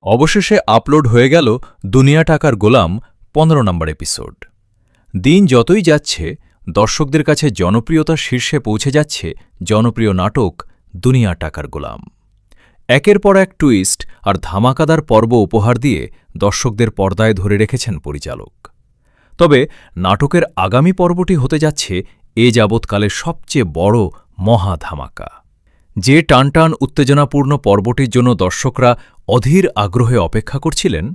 অবশেষে আপলোড হয়ে গেল দুনিয়া টাকার গোলাম ১৫ নম্বর এপিসোড। দিন যতই যাচ্ছে দর্শকদের কাছে জনপ্রিয়তার শীর্ষে পৌঁছে যাচ্ছে জনপ্রিয় নাটক দুনিয়া টাকার গোলাম। একের পর এক টুইস্ট আর ধামাকাদার পর্ব উপহার দিয়ে দর্শকদের পর্দায় ধরে রেখেছেন পরিচালক। তবে নাটকের আগামী পর্বটি হতে যাচ্ছে এ যাবৎকালের সবচেয়ে বড় মহা ধামাকা। যে টানটান উত্তেজনাপূর্ণ পর্বটির জন্য দর্শকরা অধীর আগ্রহে অপেক্ষা করছিলেন,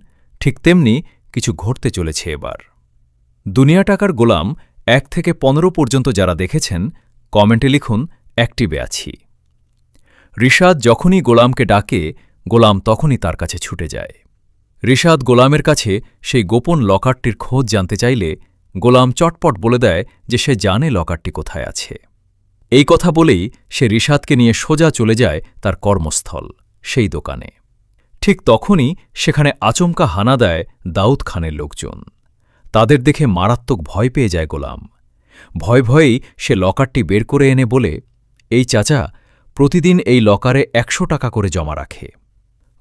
ঠিক তেমনি কিছু ঘটতে চলেছে এবার। দুনিয়া টাকার গোলাম ১ থেকে ১৫ পর্যন্ত যারা দেখেছেন কমেন্টে লিখুন অ্যাক্টিভে আছি। রিশাদ যখনই গোলামকে ডাকে গোলাম তখনই তার কাছে ছুটে যায়। রিশাদ গোলামের কাছে সেই গোপন লকারটির খোঁজ জানতে চাইলে গোলাম চটপট বলে দেয় যে সে জানে লকারটি কোথায় আছে। এই কথা বলেই সে রিশাদকে নিয়ে সোজা চলে যায় তার কর্মস্থল, সেই দোকানে। ঠিক তখনই সেখানে আচমকা হানা দেয় দাউদ খানের লোকজন। তাদের দেখে মারাত্মক ভয় পেয়ে যায় গোলাম। ভয়েই সে লকারটি বের করে এনে বলে, এই চাচা, প্রতিদিন এই লকারে ১০০ টাকা করে জমা রাখে।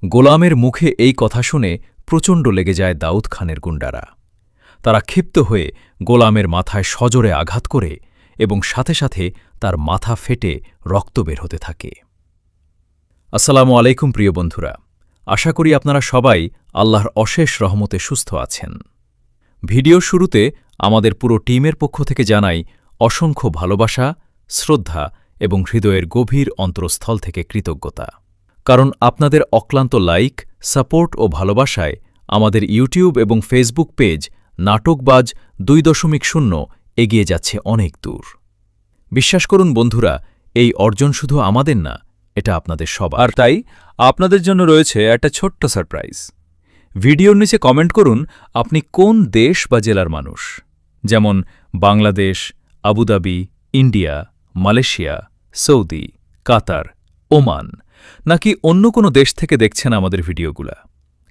গোলামের মুখে এই কথা শুনে প্রচণ্ড লেগে যায় দাউদ খানের গুন্ডারা। তারা ক্ষিপ্ত হয়ে গোলামের মাথায় সজোরে আঘাত করে এবং সাথে সাথে তার মাথা ফেটে রক্ত বের হতে থাকে। আসসালামু আলাইকুম প্রিয় বন্ধুরা, আশা করি আপনারা সবাই আল্লাহর অশেষ রহমতে সুস্থ আছেন। ভিডিও শুরুতে আমাদের পুরো টিমের পক্ষ থেকে জানাই অসংখ্য ভালোবাসা, শ্রদ্ধা এবং হৃদয়ের গভীর অন্তরস্থল থেকে কৃতজ্ঞতা। কারণ আপনাদের অক্লান্ত লাইক, সাপোর্ট ও ভালোবাসায় আমাদের ইউটিউব এবং ফেসবুক পেজ নাটকবাজ ২.০ এগিয়ে যাচ্ছে অনেক দূর। বিশ্বাস করুন বন্ধুরা, এই অর্জন শুধু আমাদের না, এটা আপনাদের সবার। আর তাই আপনাদের জন্য রয়েছে একটা ছোট্ট সারপ্রাইজ। ভিডিওর নিচে কমেন্ট করুন আপনি কোন দেশ বা জেলার মানুষ, যেমন Bangladesh, Abu Dhabi, India, Malaysia, Saudi, Qatar, Oman, নাকি অন্য কোনো দেশ থেকে দেখছেন আমাদের ভিডিওগুলা।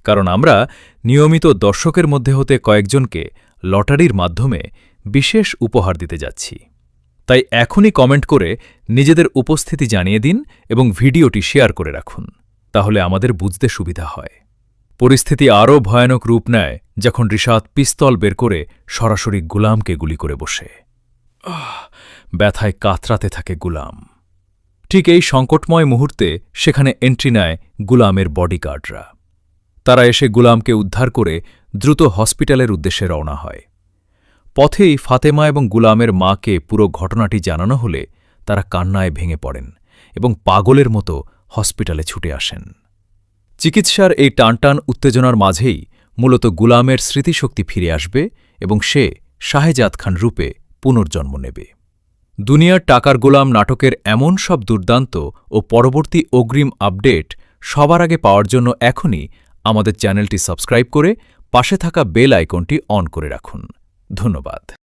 কারণ আমরা নিয়মিত দর্শকের মধ্যে হতে কয়েকজনকে লটারির মাধ্যমে বিশেষ উপহার দিতে যাচ্ছি। তাই এখনই কমেন্ট করে নিজেদের উপস্থিতি জানিয়ে দিন এবং ভিডিওটি শেয়ার করে রাখুন, তাহলে আমাদের বুঝতে সুবিধা হয়। পরিস্থিতি আরও ভয়ানক রূপ নেয় যখন রিশাদ পিস্তল বের করে সরাসরি গুলামকে গুলি করে বসে। ব্যথায় কাতরাতে থাকে গুলাম। ঠিক এই সংকটময় মুহূর্তে সেখানে এন্ট্রি নেয় গুলামের বডিগার্ডরা। তারা এসে গুলামকে উদ্ধার করে দ্রুত হসপিটালের উদ্দেশ্যে রওনা হয়। পথেই ফাতেমা এবং গুলামের মাকে পুরো ঘটনাটি জানানো হলে তারা কান্নায় ভেঙে পড়েন এবং পাগলের মতো হসপিটালে ছুটে আসেন। চিকিৎসার এই টানটান উত্তেজনার মাঝেই মূলত গুলামের স্মৃতিশক্তি ফিরে আসবে এবং সে শাহেজাদ খান রূপে পুনর্জন্ম নেবে। দুনিয়ার টাকার গোলাম নাটকের এমন সব দুর্দান্ত ও পরবর্তী অগ্রিম আপডেট সবার আগে পাওয়ার জন্য এখনই আমাদের চ্যানেলটি সাবস্ক্রাইব করে পাশে থাকা বেল আইকনটি অন করে রাখুন। ধন্যবাদ।